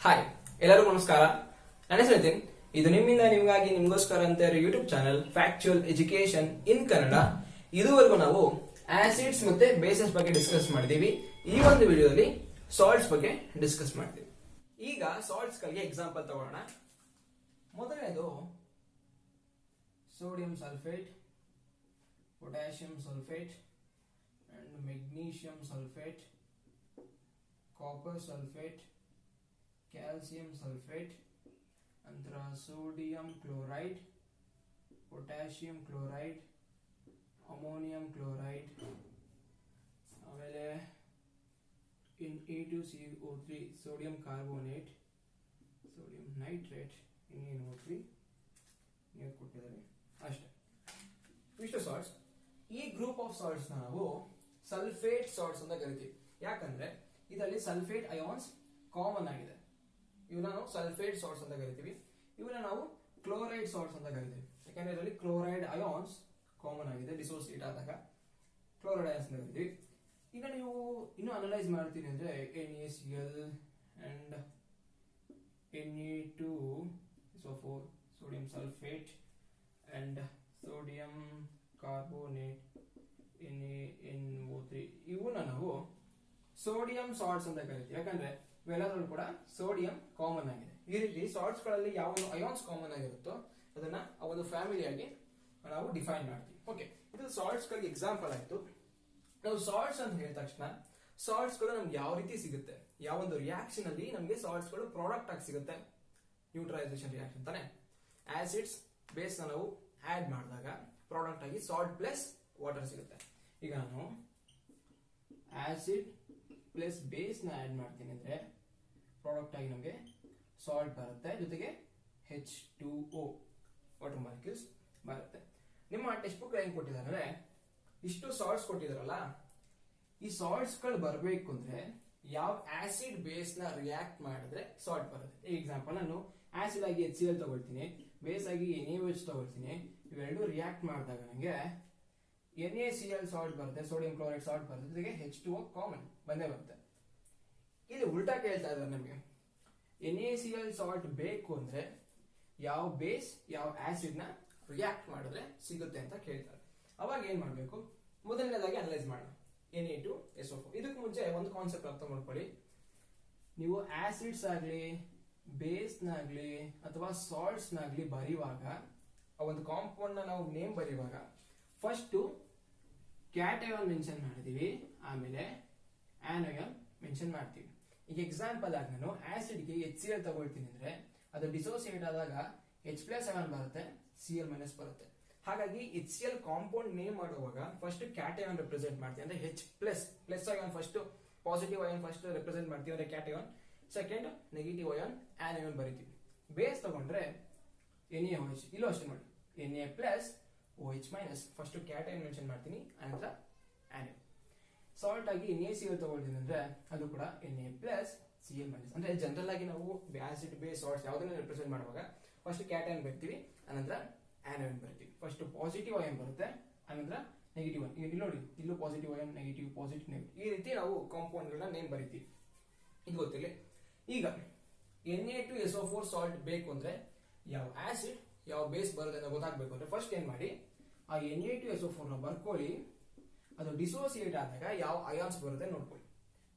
Hi, ಎಲ್ಲರಿಗೂ ನಮಸ್ಕಾರ. ನನ್ನ ಹೆಸರು ನಿತಿನ್. ಇದು ನಿಮ್ಮಿಂದ ನಿಮಗಾಗಿ ನಿಮಗೋಸ್ಕರ ಅಂತ ಇರೋ YouTube channel factual education in Kannada. ಇದುವರೆಗೂ ನಾವು ಆಸಿಡ್ಸ್ ಮತ್ತೆ ಬೇಸಸ್ ಬಗ್ಗೆ ಡಿಸ್ಕಸ್ ಮಾಡಿದೀವಿ. ಈ ಒಂದು ವಿಡಿಯೋದಲ್ಲಿ ಸಾಲ್ಟ್ಸ್ ಬಗ್ಗೆ ಡಿಸ್ಕಸ್ ಮಾಡ್ತೀವಿ. ಈಗ ಸಾಲ್ಟ್ಸ್ ಗಳಿಗೆ ಎಕ್ಸಾಂಪಲ್ ತಗೊಳ್ಳೋಣ. ಮೊದಲನೇದು sodium sulphate, potassium sulphate and magnesium sulphate, copper sulphate, calcium sulphate, ನಂತರ sodium chloride, potassium chloride, ammonium chloride, ಆಮೇಲೆ Na2CO3 sodium carbonate, sodium nitrate, NaNO3 ನೀರು ಕೊಟ್ಟಿದ್ದಾರೆ ಅಷ್ಟೇ. ಇಷ್ಟು ಸಾಲ್ಟ್ಸ್. ಈ ಗ್ರೂಪ್ ಆಫ್ ಸಾಲ್ಟ್ಸ್ ನಾವು ಸಲ್ಫೇಟ್ ಸಾಲ್ಟ್ಸ್ ಅಂತ ಕರಿತೀವಿ. ಯಾಕಂದ್ರೆ ಇದರಲ್ಲಿ ಸಲ್ಫೇಟ್ ಅಯಾನ್ಸ್ ಕಾಮನ್ ಆಗಿದೆ. ಇವನ್ನ ನಾವು ಸಲ್ಫೇಟ್ ಸಾಲ್ಟ್ಸ್ ಅಂತ ಕರಿತೀವಿ. ಇವನ್ನ ನಾವು ಕ್ಲೋರೈಡ್ ಸಾಲ್ಟ್ಸ್ ಅಂತ ಕರಿತೀವಿ. ಯಾಕಂದ್ರೆ ಇದರಲ್ಲಿ ಕ್ಲೋರೈಡ್ ಅಯಾನ್ಸ್ ಕಾಮನ್ ಆಗಿದೆ. ಡಿಸೋಸಿಯೇಟ್ ಆದಾಗ ಕ್ಲೋರೈಡ್ ಅಯಾನ್ಸ್ ಅಂತ ಕರಿತೀವಿ. ಈಗ ನೀವು ಇನ್ನು ಅನಲೈಸ್ ಮಾಡ್ತೀರಿ ಅಂದ್ರೆ NaCl and Na2SO4 sodium sulphate and sodium carbonate, NaNO3 ಇವನ್ನ ನಾವು ಸೋಡಿಯಂ ಸಾಲ್ಟ್ಸ್ ಅಂತ ಕರಿತೀವಿ. ಯಾಕಂದ್ರೆ ಇವೆಲ್ಲದರಲ್ಲೂ ಕೂಡ ಸೋಡಿಯಂ ಕಾಮನ್ ಆಗಿದೆ. ಈ ರೀತಿ ಸಾಲ್ಟ್ಸ್ ಗಳಲ್ಲಿ ಯಾವ ಅಯಾನ್ಸ್ ಕಾಮನ್ ಆಗಿರುತ್ತೋ ಅದನ್ನ ಆ ಒಂದು ಫ್ಯಾಮಿಲಿಯಾಗಿ ನಾವು ಡಿಫೈನ್ ಮಾಡ್ತೀವಿ. ಓಕೆ, ಇದು ಸಾಲ್ಟ್ಸ್ ಗಳಿಗೆ ಎಕ್ಸಾಂಪಲ್ ಆಯ್ತು. ನಾವು ಸಾಲ್ಟ್ಸ್ ಅಂತ ಹೇಳಿದ ತಕ್ಷಣ ಸಾಲ್ಟ್ಸ್ ಗಳು ನಮ್ಗೆ ಯಾವ ರೀತಿ ಸಿಗುತ್ತೆ, ಯಾವ ಒಂದು ರಿಯಾಕ್ಷನ್ ಅಲ್ಲಿ ನಮಗೆ ಸಾಲ್ಟ್ಸ್ ಗಳು ಪ್ರಾಡಕ್ಟ್ ಆಗಿ ಸಿಗುತ್ತೆ, ನ್ಯೂಟ್ರಲೈಸೇಷನ್ ರಿಯಾಕ್ಷನ್ ತಾನೆ. ಆಸಿಡ್ಸ್ ಬೇಸ್ ನಾವು ಆಡ್ ಮಾಡಿದಾಗ ಪ್ರಾಡಕ್ಟ್ ಆಗಿ ಸಾಲ್ಟ್ ಪ್ಲಸ್ ವಾಟರ್ ಸಿಗುತ್ತೆ. ಈಗ ನಾನು ಆಸಿಡ್ ಪ್ಲಸ್ ಬೇಸ್ ನ ಆಡ್ ಮಾಡ್ತೀನಿ ಅಂದ್ರೆ ಪ್ರಾಡಕ್ಟ್ ಆಗಿ ನಮಗೆ ಸಾಲ್ಟ್ ಬರುತ್ತೆ, ಜೊತೆಗೆ H2O ವಾಟರ್ ಮಾಲಿಕ್ಯೂಲ್ಸ್ ಬರುತ್ತೆ. ನಿಮ್ಮ ಟೆಕ್ಸ್ಟ್ ಬುಕ್ ಹೆಂಗ್ ಕೊಟ್ಟಿದ್ದಾರೆ, ಇಷ್ಟು ಸಾಲ್ಟ್ಸ್ ಕೊಟ್ಟಿದಾರಲ್ಲ, ಈ ಸಾಲ್ಟ್ಸ್ ಗಳು ಬರಬೇಕು ಅಂದ್ರೆ ಯಾವ ಆಸಿಡ್ ಬೇಸ್ ನ ರಿಯಾಕ್ಟ್ ಮಾಡಿದ್ರೆ ಸಾಲ್ಟ್ ಬರುತ್ತೆ. ಈ ಎಕ್ಸಾಂಪಲ್ ನಾನು ಆಸಿಡ್ ಆಗಿ HCl ತಗೊಳ್ತೀನಿ, ಬೇಸ್ ಆಗಿ NaOH ತಗೊಳ್ತೀನಿ. ಇವೆರಡು ರಿಯಾಕ್ಟ್ ಮಾಡಿದಾಗ ನನಗೆ NaCl ಸಾಲ್ಟ್ ಬರುತ್ತೆ, ಸೋಡಿಯಂ ಕ್ಲೋರೈಡ್ ಸಾಲ್ಟ್ ಬರುತ್ತೆ, ಜೊತೆಗೆ H2O ಕಾಮನ್ ಬಂದೇ ಬರುತ್ತೆ. ಇಲ್ಲಿ ಉಲ್ಟಾ ಕೇಳ್ತಾ ಇದ್ದಾರೆ ನಮಗೆ, NaCl ಸಾಲ್ಟ್ ಬೇಕು ಅಂದ್ರೆ ಯಾವ ಬೇಸ್ ಯಾವ ಆಸಿಡ್ ನ ರಿಯಾಕ್ಟ್ ಮಾಡಿದ್ರೆ ಸಿಗುತ್ತೆ ಅಂತ ಕೇಳ್ತಾರೆ. ಅವಾಗ ಏನ್ ಮಾಡ್ಬೇಕು, ಮೊದಲನೇದಾಗಿ ಅನಲೈಸ್ ಮಾಡೋಣ. Na2SO4. ಇದಕ್ಕೂ ಮುಂಚೆ ಒಂದು ಕಾನ್ಸೆಪ್ಟ್ ಅರ್ಥ ಮಾಡ್ಕೊಳ್ಳಿ. ನೀವು ಆಸಿಡ್ಸ್ ಆಗ್ಲಿ ಬೇಸ್ ನಾಗ್ಲಿ ಅಥವಾ ಸಾಲ್ಟ್ಸ್ ನಾಗ್ಲಿ ಬರೆಯುವಾಗ ಆ ಒಂದು ಕಾಂಪೌಂಡ್ ನ ನಾವು ನೇಮ್ ಬರೆಯುವಾಗ ಫಸ್ಟ್ ಕ್ಯಾಟಯಾನ್ ಮೆನ್ಷನ್ ಮಾಡಿದೀವಿ, ಆಮೇಲೆ ಆನಯಾನ್ ಮೆನ್ಷನ್ ಮಾಡ್ತೀವಿ. ಈಗ ಎಕ್ಸಾಂಪಲ್ ಆಗಿ ನಾನು ಆಸಿಡ್ ಗೆ HCl ತಗೊಳ್ತೀನಿ ಅಂದ್ರೆ ಅದು ಡಿಸೋಸಿಯೇಟ್ ಆದಾಗ H+ ಅಯಾನ್ ಬರುತ್ತೆ, Cl- ಬರುತ್ತೆ. ಹಾಗಾಗಿ HCl ಕಾಂಪೌಂಡ್ ನೇಮ್ ಮಾಡುವಾಗ ಫಸ್ಟ್ ಕ್ಯಾಟಯಾನ್ ರೆಪ್ರೆಸೆಂಟ್ ಮಾಡ್ತೀವಿ ಅಂದ್ರೆ H+ ion first, positive ion first represent ಮಾಡ್ತೀವಿ ಅಂದ್ರೆ cation, second negative ion anion ಬರೀತೀವಿ. ಬೇಸ್ ತಗೊಂಡ್ರೆ NaOH, ಇಲ್ಲೂ ಅಷ್ಟೇ ನೋಡಿ, Na+OH- ಫಸ್ಟ್ ಕ್ಯಾಟಯಾನ್ ಮೆನ್ಷನ್ ಮಾಡ್ತೀನಿ, ಆನಂತರ ಆನಯಾನ್. ಸಾಲ್ಟ್ ಆಗಿ NaCl ತಗೊಳ್ತೀನಿ ಅಂದ್ರೆ ಅದು ಕೂಡ Na+Cl-. ಅಂದ್ರೆ ಜನರಲ್ ಆಗಿ ನಾವು ಆಸಿಡ್ ಬೇಸ್ ಸಾಲ್ಟ್ಸ್ ಯಾವ್ದನ್ನ ರೆಪ್ರೆಸೆಂಟ್ ಮಾಡುವಾಗ ಫಸ್ಟ್ ಕ್ಯಾಟಯಾನ್ ಬರ್ತೀವಿ, ಆನಂತರ ಆನಯಾನ್ ಬರ್ತೀವಿ. ಫಸ್ಟ್ ಪಾಸಿಟಿವ್ ಅಯಾನ್ ಬರುತ್ತೆ, ಆನಂತರ ನೆಗೆಟಿವ್ ಅಯಾನ್. ಇಲ್ಲಿ ನೋಡಿ, ಇಲ್ಲೂ positive ion, negative, positive, negative, ಈ ರೀತಿ ನಾವು ಕಾಂಪೌಂಡ್ ಗಳನ್ನ ನೇಮ್ ಬರೀತೀವಿ. ಇದು ಗೊತ್ತಿಲ್ಲ. ಈಗ Na2SO4 ಸಾಲ್ಟ್ ಬೇಕು ಅಂದ್ರೆ ಯಾವ ಆಸಿಡ್ ಯಾವ ಬೇಸ್ ಬರುತ್ತೆ ಅಂತ ಗೊತ್ತಾಗ್ಬೇಕು ಅಂದ್ರೆ ಫಸ್ಟ್ ಏನ್ ಮಾಡಿ, ಆ Na2SO4 ನ ಬರ್ಕೊಳ್ಳಿ. ಅದು ಡಿಸೋಸಿಯೇಟ್ ಆದಾಗ ಯಾವ ಅಯಾನ್ಸ್ ಬರುತ್ತೆ ನೋಡ್ಕೊಳ್ಳಿ.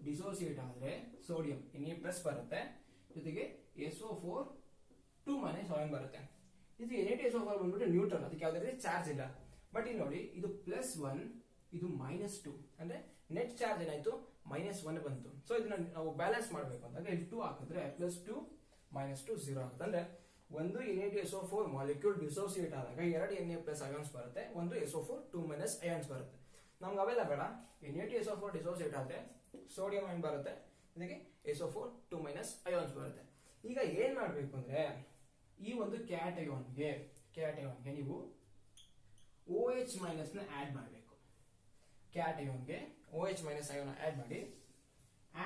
ಡಿಸೋಸಿಯೇಟ್ ಆದ್ರೆ ಸೋಡಿಯಂ Na+ ಬರುತ್ತೆ, ಜೊತೆಗೆ SO4 2- ಅಯಾನ್ ಬರುತ್ತೆ. ಇದು Na2SO4 ಬಂದ್ಬಿಟ್ಟು ನ್ಯೂಟ್ರಲ್, ಅದಕ್ಕೆ ಯಾವುದೇ ರೀತಿ ಚಾರ್ಜ್ ಇಲ್ಲ. ಬಟ್ ಇಲ್ಲಿ ನೋಡಿ, ಇದು +1, ಇದು -2, ಅಂದ್ರೆ ನೆಟ್ ಚಾರ್ಜ್ ಏನಾಯ್ತು, -1 ಬಂತು. ಸೊ ಇದನ್ನ ನಾವು ಬ್ಯಾಲೆನ್ಸ್ ಮಾಡಬೇಕು ಅಂದಾಗ ಇಲ್ಲಿ 2 ಹಾಕಿದ್ರೆ +2 -2 0 ಆಗುತ್ತೆ. ಅಂದ್ರೆ ಒಂದು Na2SO4 ಮಾಲಿಕ್ಯೂಲ್ ಡಿಸೋಸಿಯೇಟ್ ಆದಾಗ 2 Na+ ಅಯಾನ್ಸ್ ಬರುತ್ತೆ, ಒಂದು SO4 2- ಅಯಾನ್ಸ್ ಬರುತ್ತೆ. ನಮ್ಗೆ ಅವೆಲ್ಲ ಬೇಡ. Na2SO4 ಡಿಸೋಸಿಯೇಟ್ ಆದ್ರೆ ಸೋಡಿಯಂ ಅಯಾನ್ ಬರುತ್ತೆ, ಇದಕ್ಕೆ SO4 2- ಅಯಾನ್ಸ್ ಬರುತ್ತೆ. ಈಗ ಏನ್ ಮಾಡ್ಬೇಕು ಅಂದ್ರೆ ಈ ಒಂದು ಕ್ಯಾಟಯಾನ್ಗೆ ನೀವು OH- ನ ಆಡ್ ಮಾಡಬೇಕು. ಕ್ಯಾಟಯಾನ್ಗೆ OH- ಅಯಾನ್ ಆಡ್ ಮಾಡಿ,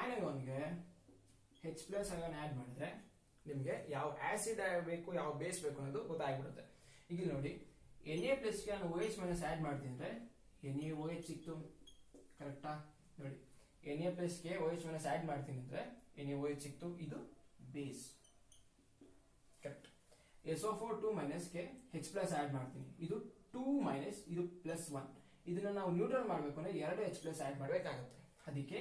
ಆನಯಾನ್ಗೆ H+ ಅಯಾನ್ ಆಡ್ ಮಾಡಿದ್ರೆ ನಿಮ್ಗೆ ಯಾವ ಆಸಿಡ್ ಬೇಕು ಯಾವ ಬೇಸ್ ಬೇಕು ಅನ್ನೋದು ಗೊತ್ತಾಗ್ಬಿಡುತ್ತೆ. ಈಗ ನೋಡಿ, Na+ ಗೆ ನಾನು OH- ಆಡ್ ಮಾಡ್ತೀನಿ ಅಂದ್ರೆ NaOH ಸಿಕ್ತು, ಕರೆಕ್ಟಾ? ನೋಡಿ, Na+ ಗೆ OH- ಆಡ್ ಮಾಡ್ತೀನಿ ಅಂದ್ರೆ NaOH ಸಿಕ್ತು, ಇದು ಬೇಸ್. ಕರೆಕ್ಟ್. SO4 2 ಮೈನಸ್ ಗೆ H ಪ್ಲಸ್ ಆಡ್ ಮಾಡ್ತೀನಿ. ಇದು 2 ಮೈನಸ್ ಇದು ಪ್ಲಸ್ 1. ಇದನ್ನ ನಾವು ನ್ಯೂಟ್ರಲ್ ಮಾಡಬೇಕು ಅಂದ್ರೆ 2 H ಪ್ಲಸ್ ಆಡ್ ಮಾಡಬೇಕಾಗುತ್ತೆ. ಅದಕ್ಕೆ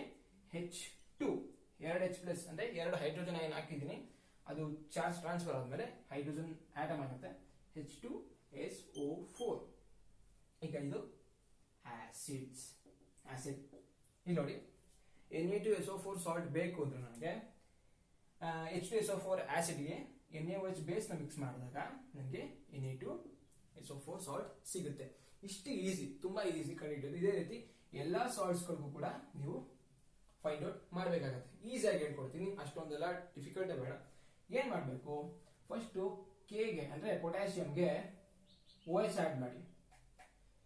H2 2 H ಪ್ಲಸ್ ಅಂದ್ರೆ 2 ಹೈಡ್ರೋಜನ್ ಅಯಾನ್ ಹಾಕಿದ್ದೀನಿ. ಅದು ಚಾರ್ಜ್ ಟ್ರಾನ್ಸ್ಫರ್ ಆದ್ಮೇಲೆ ಹೈಡ್ರೋಜನ್ ಆಟಮ್ ಆಗುತ್ತೆ. H2SO4. ಈಗ ಇದು ಆಸಿಡ್ಸ್. ಆಸಿಡ್ ಇಲ್ಲಿ ನೋಡಿ, Na2SO4 ಸಾಲ್ಟ್ ಬೇಕು ಅಂದ್ರೆ ನನಗೆ H2SO4 ಆಸಿಡ್ಗೆ NaOH ಬೇಸ್ ನ ಮಿಕ್ಸ್ ಮಾಡಿದಾಗ ನನಗೆ Na2SO4 ಸಾಲ್ಟ್ ಸಿಗುತ್ತೆ. ಇಷ್ಟು ಈಸಿ, ತುಂಬಾ ಈಸಿ ಕಂಡುಹಿಡಿಯೋದು. ಇದೇ ರೀತಿ ಎಲ್ಲಾ ಸಾಲ್ಟ್ಸ್ ಗಳಿಗೂ ಕೂಡ ನೀವು ಫೈಂಡ್ ಔಟ್ ಮಾಡಬೇಕಾಗತ್ತೆ. ಈಸಿಯಾಗಿ ಹೇಳ್ಕೊಡ್ತೀನಿ, ಅಷ್ಟೊಂದೆಲ್ಲ ಡಿಫಿಕಲ್ಟ್ ಬೇಡ. ಏನ್ ಮಾಡಬೇಕು, ಫಸ್ಟ್ ಕೆಗೆ ಅಂದ್ರೆ ಪೊಟ್ಯಾಷಿಯಂಗೆ OH ಆಡ್ ಮಾಡಿ,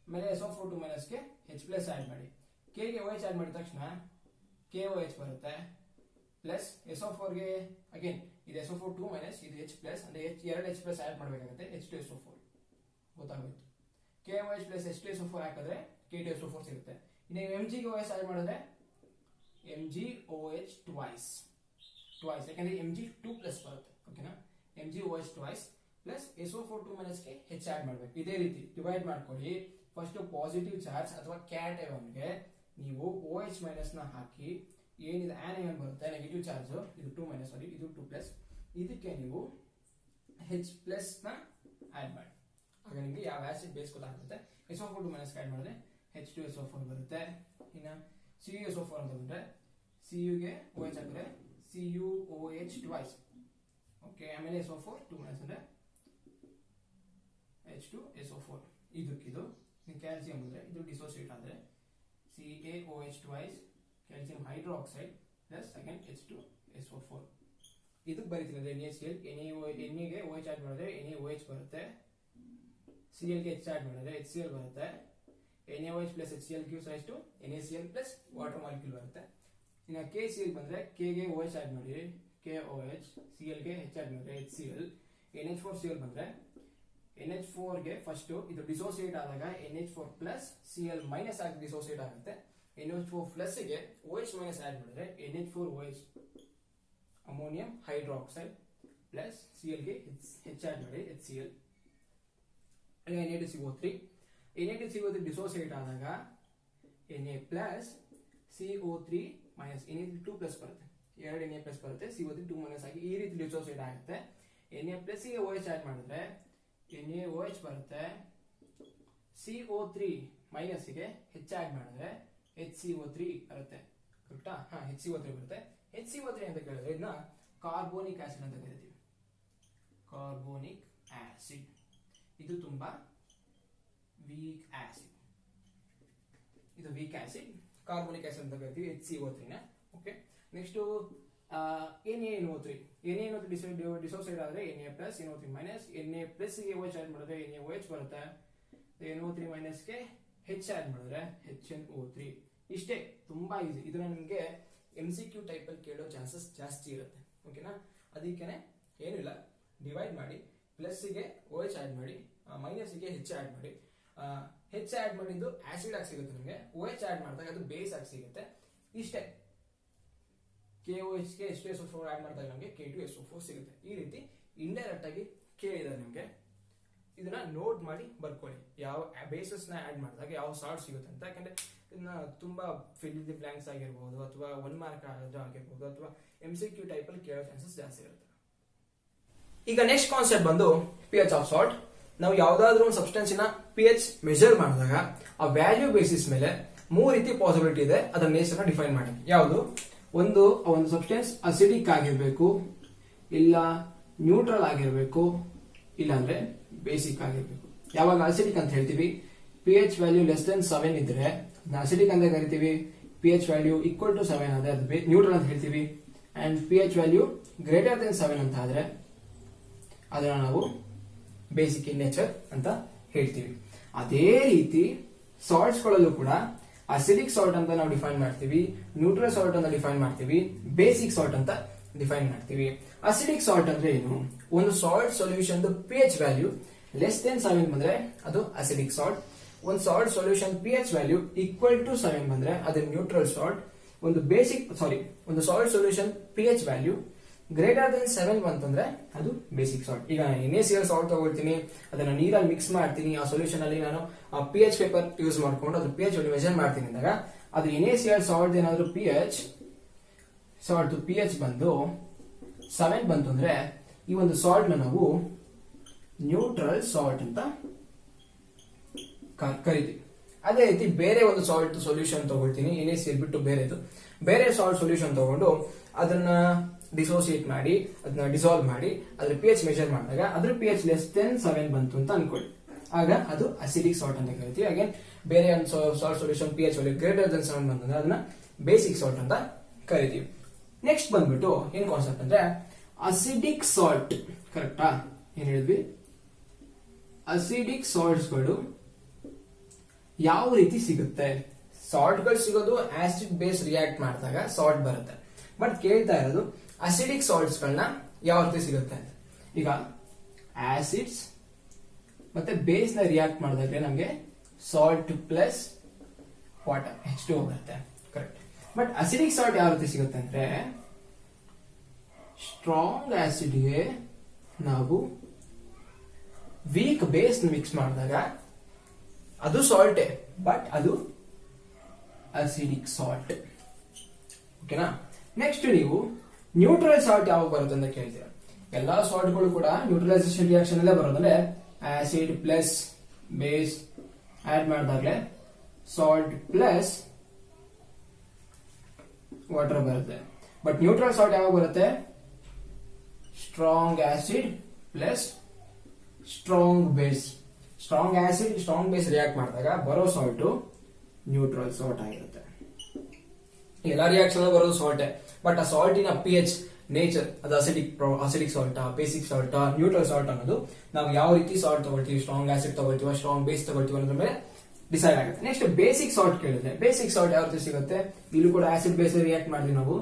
ಆಮೇಲೆ SO4 2 ಮೈನಸ್ಗೆ H ಪ್ಲಸ್ ಆಡ್ ಮಾಡಿ. ಕೆಗೆ OH ಆಡ್ ಮಾಡಿದ ತಕ್ಷಣ KOH ಬರುತ್ತೆ, ಪ್ಲಸ್ SO4 ಗೆ ಅಗೇನ್ ಇದು SO4 2 ಮೈನಸ್ ಇದು H ಪ್ಲಸ್ ಅಂದ್ರೆ 2 H ಪ್ಲಸ್ ಆಡ್ ಮಾಡಬೇಕಾಗುತ್ತೆ. H2SO4 ಗೊತ್ತಾಗೋಯ್ತು. KOH ಪ್ಲಸ್ H2SO4 ಹಾಕಿದ್ರೆ K2SO4 ಸಿಗುತ್ತೆ. ಇನ್ನು Mgಗೆ OH ಆಡ್ ಮಾಡಿದ್ರೆ MgOH ಟ್ವೈಸ್, ಯಾಕಂದ್ರೆ Mg 2 ಪ್ಲಸ್ ಬರುತ್ತೆ. ಓಕೆನಾ, MgOH ಟ್ವೈಸ್ ಪ್ಲಸ್ SO4 2 ಮೈನಸ್ಗೆ H ಆಡ್ ಮಾಡಬೇಕು. ಇದೇ ರೀತಿ ಡಿವೈಡ್ ಮಾಡ್ಕೊಳ್ಳಿ. ಫಸ್ಟ್ ಪಾಸಿಟಿವ್ ಚಾರ್ಜ್ ಅಥವಾ ಕ್ಯಾಟಯಾನ್ಗೆ ನೀವು OH ಮೈನಸ್ ನ ಹಾಕಿ, ಏನಿದೆ ಆನಿಯನ್ ಬರುತ್ತೆ ನೆಗೆಟಿವ್ ಚಾರ್ಜ್, ಇದು 2 ಮೈನಸ್ ಸಾರಿ ಇದು 2 ಪ್ಲಸ್, ಇದಕ್ಕೆ ನೀವು H ಪ್ಲಸ್ ನ ಆಡ್ ಮಾಡಿ. ಆಗ ನಿಮಗೆ ಯಾವ ಆಸಿಡ್ ಬೇಸ್ ಗೊತ್ತಾಗುತ್ತೆ. SO4 2 ಮೈನಸ್ ಆಡ್ ಮಾಡಿದ್ರೆ H2SO4 ಬರುತ್ತೆ. ಇನ್ನು CuSO4 ಅಂತ ಬಂದ್ರೆ Cuಗೆ OH ಹಾಕಿದ್ರೆ CuOH ಟ್ವೈಸ್. ಓಕೆ, ಆಮೇಲೆ SO4 2 ಮೈನಸ್ ಅಂದ್ರೆ H2SO4. ಇದಕ್ಕಿದು ಕ್ಯಾಲ್ಸಿಯಂ ಅಂದ್ರೆ ಇದು ಡಿಸೋಸಿಯೇಟ್ ಆದ್ರೆ CaOH twice calcium hydroxide plus again H2SO4. ಇದಕ್ಕೆ ಬರೀತೀನಿ ಅಂದ್ರೆ NaCl, Na ಗೆ OH ಆಡ್ ಮಾಡಿದ್ರೆ NaOH ಬರುತ್ತೆ, Cl ಗೆ H ಆಡ್ ಮಾಡಿದ್ರೆ HCl ಬರುತ್ತೆ. NaOH plus HCl gives rise to NaCl plus water molecule ಬರುತ್ತೆ. ಇನ್ನು KCl ಬಂದ್ರೆ K ಗೆ OH ಆಡ್ ಮಾಡಿ KOH, Cl ಗೆ H ಆಡ್ ಮಾಡಿದ್ರೆ HCl. NH4Cl ಬಂದ್ರೆ NH4 ಗೆ ಫಸ್ಟ್ ಇದು ಡಿಸೋಸಿಯೇಟ್ ಆದಾಗ NH4 ಪ್ಲಸ್ Cl ಮೈನಸ್ ಆಗಿ ಡಿಸೋಸಿಯೇಟ್ ಆಗುತ್ತೆ. NH4 ಪ್ಲಸ್ ಗೆ OH ಮೈನಸ್ ಆಡ್ ಮಾಡಿದ್ರೆ NH4OH ammonium hydroxide plus Cl ಗೆ H ಆಡ್ ಮಾಡಿ HCl. Na2CO3 ಡಿಸೋಸಿಯೇಟ್ ಆದಾಗ Na plus CO3 minus Na2 plus ಬರುತ್ತೆ, 2 Na ಪ್ಲಸ್ ಬರುತ್ತೆ, CO3 2 ಮೈನಸ್ ಆಗಿ ಈ ರೀತಿ ಡಿಸೋಸಿಯೇಟ್ ಆಗುತ್ತೆ. Na ಪ್ಲಸ್ ಗೆ OH ಆಡ್ ಮಾಡಿದ್ರೆ NaOH ಬರುತ್ತೆ, CO3 ಮೈನಸ್ ಗೆ H ಆಡ್ ಮಾಡಿದ್ರೆ HCO3 ಬರುತ್ತೆ. ಕರೆಕ್ಟಾ? HCO3 ಬರುತ್ತೆ. HCO3 ಅಂತ ಕೇಳಿದ್ರೆ ಇದನ್ನ ಕಾರ್ಬೋನಿಕ್ ಆಸಿಡ್ ಅಂತ ಕರಿತೀವಿ. ಕಾರ್ಬೋನಿಕ್ ಆಸಿಡ್ ಇದು ತುಂಬಾ ವೀಕ್ ಆಸಿಡ್, ಇದು ವೀಕ್ ಆಸಿಡ್, ಕಾರ್ಬೋನಿಕ್ ಆಸಿಡ್ ಅಂತ ಕರಿತೀವಿ HCO3 ನ. ಓಕೆ, ನೆಕ್ಸ್ಟ್ NaNO3 ಡಿಸೋಸಿಯೇಟ್ ಆದ್ರೆ Na plus NO3 minus, Na plus ಗೆ OH ಆಡ್ ಮಾಡಿದ್ರೆ NaOH ಬರುತ್ತೆ, NO3 ಮೈನಸ್ ಗೆ H ಆಡ್ ಮಾಡಿದ್ರೆ HNO3. ಇಷ್ಟೇ, ತುಂಬಾ ಈಸಿ. ಇದನ್ನ ನಿಮಗೆ MCQ ಟೈಪ್ ಅಲ್ಲಿ ಕೇಳೋ ಚಾನ್ಸಸ್ ಜಾಸ್ತಿ ಇರುತ್ತೆ. ಓಕೆನಾ, ಅದಕ್ಕೇನೆ ಏನಿಲ್ಲ, ಡಿವೈಡ್ ಮಾಡಿ, ಪ್ಲಸ್ ಗೆ OH ಆಡ್ ಮಾಡಿ, ಮೈನಸ್ ಗೆ H ಆಡ್ ಮಾಡಿ. H ಆಡ್ ಮಾಡಿದ್ದು ಆಸಿಡ್ ಆಗಿ ಸಿಗುತ್ತೆ ನಿಮಗೆ, OH ಆಡ್ ಮಾಡಿದಾಗ ಅದು ಬೇಸ್ ಆಗಿ ಸಿಗುತ್ತೆ. ಇಷ್ಟೇ. KOH ಗೆ H2SO4 ಆಡ್ ಮಾಡಿದಾಗ ನಮಗೆ K2SO4 ಸಿಗುತ್ತೆ. ಈ ರೀತಿ ಇಂಡೈರೆಕ್ಟ್ ಆಗಿ ಕೇಳಿದ್ದಾರೆ ನಿಮಗೆ. ಇದನ್ನ ನೋಟ್ ಮಾಡಿ ಬರ್ಕೊಳ್ಳಿ, ಯಾವ ಬೇಸಸ್ ನ ಆಡ್ ಮಾಡಿದಾಗ ಯಾವ ಸಾಲ್ಟ್ ಸಿಗುತ್ತೆ ಅಂತ. ಯಾಕಂದ್ರೆ ಇದನ್ನ ತುಂಬಾ ಫಿಲ್ ದಿ ಬ್ಲಾಂಕ್ಸ್ ಆಗಿರ್ಬೋದು, ಅಥವಾ 1 ಮಾರ್ಕ್ ಆಗಿರ್ಬೋದು, ಅಥವಾ MCQ ಟೈಪ್ ಅಲ್ಲಿ ಕೇಳೋ ಚಾನ್ಸಸ್ ಜಾಸ್ತಿ ಇರುತ್ತೆ. ಈಗ ನೆಕ್ಸ್ಟ್ ಕಾನ್ಸೆಪ್ಟ್ ಬಂದು pH ಆಫ್ ಸಾಲ್ಟ್. ನಾವು ಯಾವ್ದಾದ್ರು ಒಂದು ಸಬ್ಸ್ಟೆನ್ಸಿನ pH ಮೆಜರ್ ಮಾಡಿದಾಗ ಆ ವ್ಯಾಲ್ಯೂ ಬೇಸಿಸ್ ಮೇಲೆ 3 ರೀತಿ ಪಾಸಿಬಿಲಿಟಿ ಇದೆ. ಅದರ ನೇಚರ್ ನ ಡಿಫೈನ್ ಮಾಡಿ. ಯಾವುದು? ಒಂದು ಸಬ್ಸ್ಟೆನ್ಸ್ ಅಸಿಡಿಕ್ ಆಗಿರ್ಬೇಕು, ಇಲ್ಲ ನ್ಯೂಟ್ರಲ್ ಆಗಿರ್ಬೇಕು, ಇಲ್ಲ ಅಂದ್ರೆ ಬೇಸಿಕ್ ಆಗಿರ್ಬೇಕು. ಯಾವಾಗ ಅಸಿಡಿಕ್ ಅಂತ ಹೇಳ್ತೀವಿ, pH ವ್ಯಾಲ್ಯೂ ಲೆಸ್ ದೆನ್ 7 ಇದ್ರೆ ಅಸಿಡಿಕ್ ಅಂತ ಕರಿತೀವಿ. pH ವ್ಯಾಲ್ಯೂ ಈಕ್ವಲ್ ಟು 7 ಆದ್ರೆ ಅದು ನ್ಯೂಟ್ರಲ್ ಅಂತ ಹೇಳ್ತೀವಿ. And pH value greater than 7 ಅಂತ ಆದ್ರೆ ಅದನ್ನ ನಾವು ಬೇಸಿಕ್ ಇನ್ ನೇಚರ್ ಅಂತ ಹೇಳ್ತೀವಿ. ಅದೇ ರೀತಿ ಸಾಲ್ಟ್ಸ್ ಗಳಲ್ಲೂ ಕೂಡ ಅಸಿಡಿಕ್ ಸಾಲ್ಟ್ ಅಂತ ನಾವು ಡಿಫೈನ್ ಮಾಡ್ತೀವಿ, ನ್ಯೂಟ್ರಲ್ ಸಾಲ್ಟ್ ಅಂತ ಡಿಫೈನ್ ಮಾಡ್ತೀವಿ, ಬೇಸಿಕ್ ಸಾಲ್ಟ್ ಅಂತ ಡಿಫೈನ್ ಮಾಡ್ತೀವಿ. ಅಸಿಡಿಕ್ ಸಾಲ್ಟ್ ಅಂದ್ರೆ ಏನು? ಒಂದು salt solution pH value less than 7 ಬಂದ್ರೆ ಅದು ಅಸಿಡಿಕ್ ಸಾಲ್ಟ್. ಒಂದು salt solution pH value equal to 7 ಬಂದ್ರೆ ಅದು ನ್ಯೂಟ್ರಲ್ ಸಾಲ್ಟ್. ಒಂದು salt solution pH value greater than 7 ಬಂತಂದ್ರೆ ಅದು ಬೇಸಿಕ್ ಸಾಲ್ಟ್. ಈಗ NaCl ಸಾಲ್ಟ್ ತಗೊಳ್ತೀನಿ, ಅದನ್ನ ನೀರಲ್ಲಿ ಮಿಕ್ಸ್ ಮಾಡ್ತೀನಿ, ಆ ಸೊಲ್ಯೂಷನ್ ಅಲ್ಲಿ ನಾನು pH ಪೇಪರ್ ಯೂಸ್ ಮಾಡ್ಕೊಂಡು ಅದ್ರ pH ಮೆಜರ್ ಮಾಡ್ತೀನಿ ಅಂದಾಗ ಅದು NaCl ಸಾಲ್ಟ್ ಏನಾದ್ರು pH ಬಂದು 7 ಬಂತು ಅಂದ್ರೆ ಈ ಒಂದು ಸಾಲ್ಟ್ ನ ನಾವು ನ್ಯೂಟ್ರಲ್ ಸಾಲ್ಟ್ ಅಂತ ಕರಿತೀವಿ. ಅದೇ ರೀತಿ ಬೇರೆ ಒಂದು ಸಾಲ್ಟ್ ಸೊಲ್ಯೂಷನ್ ತಗೊಳ್ತೀನಿ, NaCl ಬಿಟ್ಟು ಬೇರೆ ಸಾಲ್ಟ್ ಸೊಲ್ಯೂಷನ್ ತಗೊಂಡು ಅದನ್ನ ಡಿಸೋಸಿಯೇಟ್ ಮಾಡಿ, ಅದನ್ನ ಡಿಸಾಲ್ವ್ ಮಾಡಿ ಅದ್ರ pH ಮೆಜರ್ ಮಾಡಿದಾಗ ಅದ್ರ pH ಲೆಸ್ ದೆನ್ 7 ಬಂತು ಅಂತ ಅನ್ಕೊಳ್ಳಿ, ಆಗ ಅದು ಅಸಿಡಿಕ್ ಸಾಲ್ಟ್ ಅಂತ ಕರಿತೀವಿ. ಹಾಗೆ ಬೇರೆ ಒಂದು salt solution pH value greater than 7 ಬಂತಂದ್ರೆ ಅದನ್ನ ಬೇಸಿಕ್ ಸಾಲ್ಟ್ ಅಂತ ಕರಿತೀವಿ. ನೆಕ್ಸ್ಟ್ ಬಂದ್ಬಿಟ್ಟು ಏನ್ ಕಾನ್ಸೆಪ್ಟ್ ಅಂದ್ರೆ ಅಸಿಡಿಕ್ ಸಾಲ್ಟ್. ಕರೆಕ್ಟಾ? ಏನ್ ಹೇಳಿದ್ವಿ? ಅಸಿಡಿಕ್ ಸಾಲ್ಟ್ಸ್ಗಳು ಯಾವ ರೀತಿ ಸಿಗುತ್ತೆ? ಸಾಲ್ಟ್ಗಳು ಸಿಗೋದು ಆಸಿಡ್ ಬೇಸ್ ರಿಯಾಕ್ಟ್ ಮಾಡಿದಾಗ ಸಾಲ್ಟ್ ಬರುತ್ತೆ. ಬಟ್ ಕೇಳ್ತಾ ಇರೋದು ಅಸಿಡಿಕ್ ಸಾಲ್ಟ್ಸ್ ಗಳನ್ನ ಯಾವ ರೀತಿ ಸಿಗುತ್ತೆ ಅಂತ. ಈಗ ಆಸಿಡ್ಸ್ ಮತ್ತೆ ಬೇಸ್ ನ ರಿಯಾಕ್ಟ್ ಮಾಡಿದಾಗ ನಮಗೆ ಸಾಲ್ಟ್ ಪ್ಲಸ್ ವಾಟರ್ H2O ಬರುತ್ತೆ. ಕರೆಕ್ಟ್. ಬಟ್ ಅಸಿಡಿಕ್ ಸಾಲ್ಟ್ ಯಾವ ರೀತಿ ಸಿಗುತ್ತೆ ಅಂದ್ರೆ ಸ್ಟ್ರಾಂಗ್ ಆಸಿಡ್ಗೆ ನಾವು ವೀಕ್ ಬೇಸ್ ಮಿಕ್ಸ್ ಮಾಡಿದಾಗ ಅದು ಸಾಲ್ಟೇ, ಬಟ್ ಅದು ಅಸಿಡಿಕ್ ಸಾಲ್ಟ್. ಓಕೆನಾ? ನೆಕ್ಸ್ಟ್ ನೀವು ನ್ಯೂಟ್ರಲ್ ಸಾಲ್ಟ್ ಯಾವಾಗ ಬರುತ್ತೆ ಅಂತ ಕೇಳ್ತೀರಾ. ಎಲ್ಲಾ ಸಾಲ್ಟ್ಗಳು ಕೂಡ ನ್ಯೂಟ್ರಲೈಸೇಷನ್ ರಿಯಾಕ್ಷನ್ ಅಲ್ಲೇ ಬರೋದಂದ್ರೆ ಆಸಿಡ್ ಪ್ಲಸ್ ಬೇಸ್ ಆಡ್ ಮಾಡಿದಾಗಲೇ ಸಾಲ್ಟ್ ಪ್ಲಸ್ ವಾಟರ್ ಬರುತ್ತೆ. ಬಟ್ ನ್ಯೂಟ್ರಲ್ ಸಾಲ್ಟ್ ಯಾವಾಗ ಬರುತ್ತೆ? Strong acid plus strong base. Strong acid strong base react ಮಾಡಿದಾಗ ಬರೋ ಸಾಲ್ಟ್ ನ್ಯೂಟ್ರಲ್ ಸಾಲ್ಟ್ ಆಗಿರುತ್ತೆ. ಎಲ್ಲಾ ರಿಯಾಕ್ಷನ್ ಬರೋದು ಸಾಲ್ಟೇ, ಬಟ್ ಆ ಸಾಲ್ಟಿನ pH ನೇಚರ್ ಅದು acidic salt, basic salt, neutral salt ಅನ್ನೋದು ನಾವು ಯಾವ ರೀತಿ ಸಾಲ್ಟ್ ತಗೊಳ್ತೀವಿ, ಸ್ಟ್ರಾಂಗ್ ಆಸಿಡ್ ತಗೊಳ್ತೀವಿ, ಸ್ಟ್ರಾಂಗ್ ಬೇಸ್ ತಗೊಳ್ತೀವಿ ಅನ್ನೋದ್ರ ಮೇಲೆ ಡಿಸೈಡ್ ಆಗುತ್ತೆ. ನೆಕ್ಸ್ಟ್ ಬೇಸಿಕ್ ಸಾಲ್ಟ್ ಕೇಳಿದ್ರೆ ಬೇಸಿಕ್ ಸಾಲ್ಟ್ ಯಾವ ರೀತಿ ಸಿಗುತ್ತೆ? ಇಲ್ಲೂ ಕೂಡ ಆಸಿಡ್ ಬೇಸ್ ರಿಯಾಕ್ಟ್ ಮಾಡಿದ್ವಿ ನಾವು.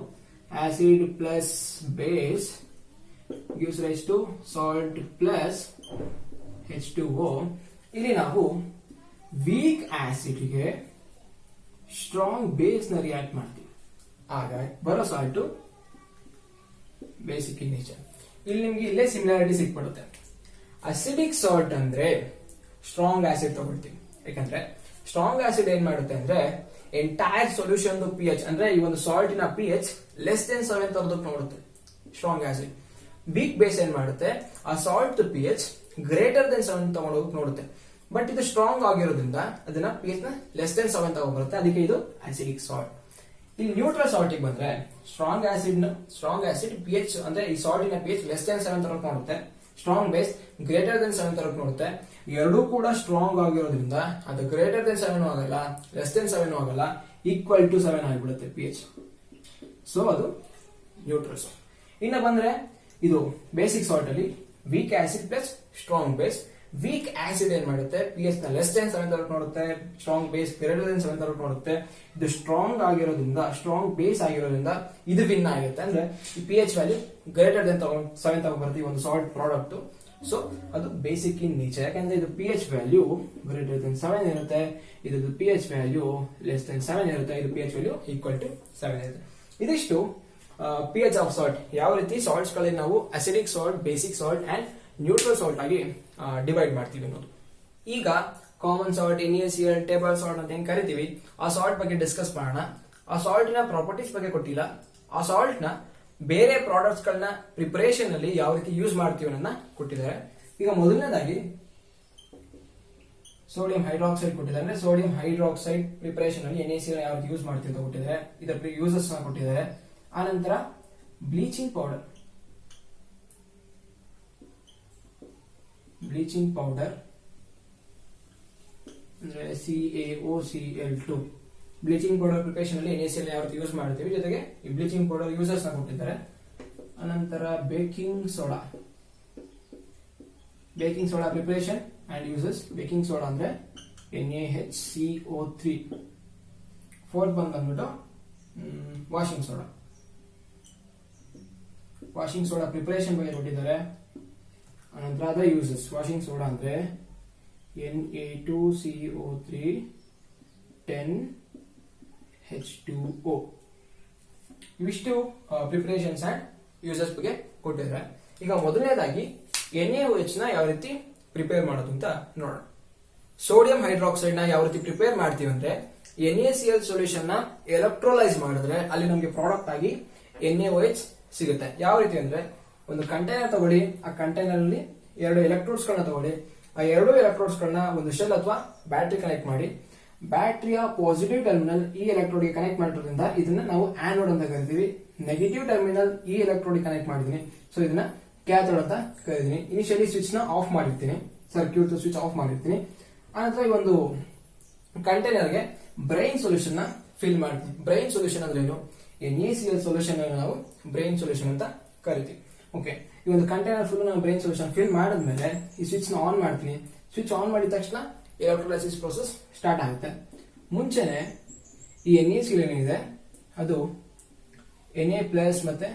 Acid plus base gives rise to salt plus H2O. ಇಲ್ಲಿ ನಾವು ವೀಕ್ ಆಸಿಡ್ಗೆ ಸ್ಟ್ರಾಂಗ್ ಬೇಸ್ ನ ರಿಯಾಕ್ಟ್ ಮಾಡ್ತೀವಿ, ಆಗ ಬರೋ ಸಾಲ್ಟ್ ಬೇಸಿಕ್ ಇನ್ ನೇಚರ್. ಇಲ್ಲಿ ನಿಮ್ಗೆ ಇಲ್ಲೇ ಸಿಮಿಲಾರಿಟಿ ಸಿಕ್ಬಿಡುತ್ತೆ. ಅಸಿಡಿಕ್ ಸಾಲ್ಟ್ ಅಂದ್ರೆ ಸ್ಟ್ರಾಂಗ್ ಆಸಿಡ್ ತಗೊಳ್ತೀವಿ, ಯಾಕಂದ್ರೆ ಸ್ಟ್ರಾಂಗ್ ಆಸಿಡ್ ಏನ್ ಮಾಡುತ್ತೆ ಅಂದ್ರೆ ಎಂಟೈರ್ ಸೊಲ್ಯೂಷನ್ pH ಅಂದ್ರೆ ಈ ಒಂದು ಸಾಲ್ಟಿನ pH ಲೆಸ್ ದೆನ್ 7 ತರದಕ್ಕೆ ನೋಡುತ್ತೆ ಸ್ಟ್ರಾಂಗ್ ಆಸಿಡ್. ವೀಕ್ ಬೇಸ್ ಏನ್ ಮಾಡುತ್ತೆ, ಆ ಸಾಲ್ಟ್ pH ಗ್ರೇಟರ್ ದೆನ್ 7 ತಗೊಂಡೋಗಕ್ಕೆ ನೋಡುತ್ತೆ. ಬಟ್ ಇದು ಸ್ಟ್ರಾಂಗ್ ಆಗಿರೋದ್ರಿಂದ ಅದನ್ನ pH ನ ಲೆಸ್ ದೆನ್ 7 ತಗೊಂಡ್ಬರುತ್ತೆ, ಅದಕ್ಕೆ ಇದು ಅಸಿಡಿಕ್ ಸಾಲ್ಟ್. ಇಲ್ಲಿ ನ್ಯೂಟ್ರಲ್ ಸಾಲ್ಟ್ ಬಂದ್ರೆ ಸ್ಟ್ರಾಂಗ್ ಆಸಿಡ್ pH ಅಂದ್ರೆ ಈ ಸಾಲ್ಟಿನ pH ಲೆಸ್ ದೆನ್ 7 ತರಕ್ಕೆ ನೋಡುತ್ತೆ, ಸ್ಟ್ರಾಂಗ್ ಬೇಸ್ ಗ್ರೇಟರ್ ದೆನ್ 7 ತರಕ್ಕೆ ನೋಡುತ್ತೆ. ಎರಡೂ ಕೂಡ ಸ್ಟ್ರಾಂಗ್ ಆಗಿರೋದ್ರಿಂದ ಅದು ಗ್ರೇಟರ್ ದೆನ್ 7 ಆಗಲ್ಲ, ಲೆಸ್ ದೆನ್ 7 ಆಗಲ್ಲ, ಈಕ್ವಲ್ ಟು 7 ಆಗಿಬಿಡುತ್ತೆ pH. ಸೊ ಅದು ನ್ಯೂಟ್ರಲ್ ಸಾಲ್ಟ್. ಇನ್ನ ಬಂದ್ರೆ ಇದು ಬೇಸಿಕ್ ಸಾಲ್ಟ್ ಅಲ್ಲಿ weak acid plus strong base. Weak acid ಏನ್ ಮಾಡುತ್ತೆ, pH ನ ಲೆಸ್ ದೆನ್ 7 ತರಕ್ಕೆ ನೋಡುತ್ತೆ, ಸ್ಟ್ರಾಂಗ್ ಬೇಸ್ ಗ್ರೇಟರ್ ದೆನ್ 7 ತರಕ್ಕೆ ನೋಡುತ್ತೆ. ಇದು ಸ್ಟ್ರಾಂಗ್ ಆಗಿರೋದ್ರಿಂದ, ಸ್ಟ್ರಾಂಗ್ ಬೇಸ್ ಆಗಿರೋದ್ರಿಂದ ಇದು ವಿನ್ ಆಗುತ್ತೆ. ಅಂದ್ರೆ ಈ pH ವ್ಯಾಲ್ಯೂ ಗ್ರೇಟರ್ ದೆನ್ 7 ತಗೊಂಡ್ ಬರುತ್ತೆ ಈ ಒಂದು ಸಾಲ್ಟ್ ಪ್ರಾಡಕ್ಟ್. ಸೊ ಅದು ಬೇಸಿಕ್ ಇನ್ ನೇಚರ್, ಯಾಕಂದ್ರೆ ಇದು pH ವ್ಯಾಲ್ಯೂ ಗ್ರೇಟರ್ ದೆನ್ 7 ಇರುತ್ತೆ, ಇದು pH ವ್ಯಾಲ್ಯೂ ಲೆಸ್ ದೆನ್ 7 ಇರುತ್ತೆ, ಇದು pH ವ್ಯಾಲ್ಯೂ ಈಕ್ವಲ್ ಟು 7 ಇರುತ್ತೆ. ಇದಿಷ್ಟು pH ಆಫ್ ಸಾಲ್ಟ್, ಯಾವ ರೀತಿ ಸಾಲ್ಟ್ಸ್ ಗಳಲ್ಲಿ ನಾವು acidic salt, basic salt and neutral salt ಆಗಿ ಡಿವೈಡ್ ಮಾಡ್ತೀವಿ ಅನ್ನೋದು. ಈಗ common salt, NaCl, table salt ಅಂತ ಏನ್ ಕರಿತೀವಿ, ಆ ಸಾಲ್ಟ್ ಬಗ್ಗೆ ಡಿಸ್ಕಸ್ ಮಾಡೋಣ. ಆ ಸಾಲ್ಟಿನ ಪ್ರಾಪರ್ಟೀಸ್ ಬಗ್ಗೆ ಕೊಟ್ಟಿಲ್ಲ, ಆ ಸಾಲ್ಟ್ ನ ಬೇರೆ ಪ್ರಾಡಕ್ಟ್ಸ್ ಗಳನ್ನ ಪ್ರಿಪರೇಷನ್ ಅಲ್ಲಿ ಯಾವ ರೀತಿ ಯೂಸ್ ಮಾಡ್ತೀವಿ ಅನ್ನೋದನ್ನ ಕೊಟ್ಟಿದ್ದಾರೆ. ಈಗ ಮೊದಲನೇದಾಗಿ ಸೋಡಿಯಂ ಹೈಡ್ರಾಕ್ಸೈಡ್ ಕೊಟ್ಟಿದ್ದಾರೆ. ಅಂದ್ರೆ ಸೋಡಿಯಂ ಹೈಡ್ರಾಕ್ಸೈಡ್ ಪ್ರಿಪರೇಷನ್ ಅಲ್ಲಿ NaCl ಯಾವ ರೀತಿ ಯೂಸ್ ಮಾಡ್ತೀವಿ ಅಂತ ಕೊಟ್ಟಿದ್ದಾರೆ, ಇದರ ಯೂಸಸ್ ಕೊಟ್ಟಿದ್ದಾರೆ. ಆನಂತರ ಬ್ಲೀಚಿಂಗ್ ಪೌಡರ್ ಅಂದ್ರೆ CaOCl2 ಬ್ಲೀಚಿಂಗ್ ಪೌಡರ್ ಪ್ರಿಪರೇಷನ್ ಅಲ್ಲಿ NaCl ಯಾವ ರೀತಿ ಯೂಸ್ ಮಾಡ್ತೀವಿ, ಜೊತೆಗೆ ಈ ಬ್ಲೀಚಿಂಗ್ ಪೌಡರ್ ಯೂಸರ್ಸ್ ಕೊಟ್ಟಿದ್ದಾರೆ. ಅನಂತರ baking soda preparation and uses. Baking soda ಅಂದ್ರೆ NaHCO3. ಫೋರ್ತ್ ಬಂದ್ಬಿಟ್ಟು ವಾಷಿಂಗ್ ಸೋಡಾ ಪ್ರಿಪರೇಷನ್ ಬಗ್ಗೆ ಕೊಟ್ಟಿದ್ದಾರೆ. ಅನಂತರ ಅದರ್ ಯೂಸಸ್. ವಾಷಿಂಗ್ ಸೋಡಾ ಅಂದ್ರೆ Na2CO3 10H2O. ಇವಿಷ್ಟು ಪ್ರಿಪರೇಷನ್ಸ್ ಅಂಡ್ ಯೂಸಸ್ ಬಗ್ಗೆ ಕೊಟ್ಟಿದ್ದಾರೆ. ಈಗ ಮೊದಲನೇದಾಗಿ NaOH ನ ಯಾವ ರೀತಿ ಪ್ರಿಪೇರ್ ಮಾಡೋದು ಅಂತ ನೋಡೋಣ. ಸೋಡಿಯಂ ಹೈಡ್ರಾಕ್ಸೈಡ್ ನ ಯಾವ ರೀತಿ ಪ್ರಿಪೇರ್ ಮಾಡ್ತೀವಿ ಅಂದ್ರೆ NaCl ಸೊಲ್ಯೂಷನ್ ನ ಎಲೆಕ್ಟ್ರೋಲೈಸ್ ಮಾಡಿದ್ರೆ ಅಲ್ಲಿ ನಮಗೆ ಪ್ರಾಡಕ್ಟ್ ಆಗಿ NaOH ಸಿಗುತ್ತೆ. ಯಾವ ರೀತಿ ಅಂದ್ರೆ ಒಂದು ಕಂಟೈನರ್ ತಗೊಳ್ಳಿ, ಆ ಕಂಟೈನರ್ ಅಲ್ಲಿ 2 ಎಲೆಕ್ಟ್ರೋಡ್ಸ್ ಗಳನ್ನ ತಗೊಳ್ಳಿ, ಆ 2 ಎಲೆಕ್ಟ್ರೋಡ್ಸ್ ಗಳನ್ನ ಒಂದು ಶೆಲ್ ಅಥವಾ ಬ್ಯಾಟರಿ ಕನೆಕ್ಟ್ ಮಾಡಿ, ಬ್ಯಾಟರಿಯ ಪಾಸಿಟಿವ್ ಟರ್ಮಿನಲ್ ಈ ಎಲೆಕ್ಟ್ರೋಡ್ ಗೆ ಕನೆಕ್ಟ್ ಮಾಡಿರೋದ್ರಿಂದ ಇದನ್ನ ನಾವು ಆನೋಡ್ ಅಂತ ಕರಿತೀವಿ. ನೆಗೆಟಿವ್ ಟರ್ಮಿನಲ್ ಈ ಎಲೆಕ್ಟ್ರೋಡ್ ಗೆ ಕನೆಕ್ಟ್ ಮಾಡಿದೀನಿ, ಸೊ ಇದನ್ನ ಕ್ಯಾಥೋಡ್ ಅಂತ ಕರಿತೀನಿ. ಇನಿಷಿಯಲಿ ಸ್ವಿಚ್ ನ ಆಫ್ ಮಾಡಿರ್ತೀನಿ, ಸರ್ಕ್ಯೂಟ್ ಸ್ವಿಚ್ ಆಫ್ ಮಾಡಿರ್ತೀನಿ. ಆನಂತರ ಈ ಒಂದು ಕಂಟೈನರ್ ಗೆ ಬ್ರೈನ್ ಸೊಲ್ಯೂಷನ್ ನ ಫಿಲ್ ಮಾಡ್ತೀನಿ. ಬ್ರೈನ್ ಸೊಲ್ಯೂಷನ್ ಅಂದ್ರೆ ಏನು? NaCl ಸೊಲ್ಯೂಷನ್ ನಾವು ಬ್ರೈನ್ ಸೊಲ್ಯೂಷನ್ ಅಂತ ಕರಿತೀವಿ. ಓಕೆ, ಈ ಒಂದು ಕಂಟೈನರ್ ಫುಲ್ ನಾನು ಬ್ರೈನ್ ಸೊಲ್ಯೂಷನ್ ಫಿಲ್ ಮಾಡಿದ್ಮೇಲೆ ಈ ಸ್ವಿಚ್ ನ ಆನ್ ಮಾಡ್ತೀನಿ. ಸ್ವಿಚ್ ಆನ್ ಮಾಡಿದ ತಕ್ಷಣ ಎಲೆಕ್ಟ್ರೋಲೈಸಿಸ್ ಪ್ರೋಸೆಸ್ ಸ್ಟಾರ್ಟ್ ಆಗುತ್ತೆ. ಮುಂಚೆನೆ ಈ NaCl ಏನಿದೆ ಅದು Na+ ಮತ್ತೆ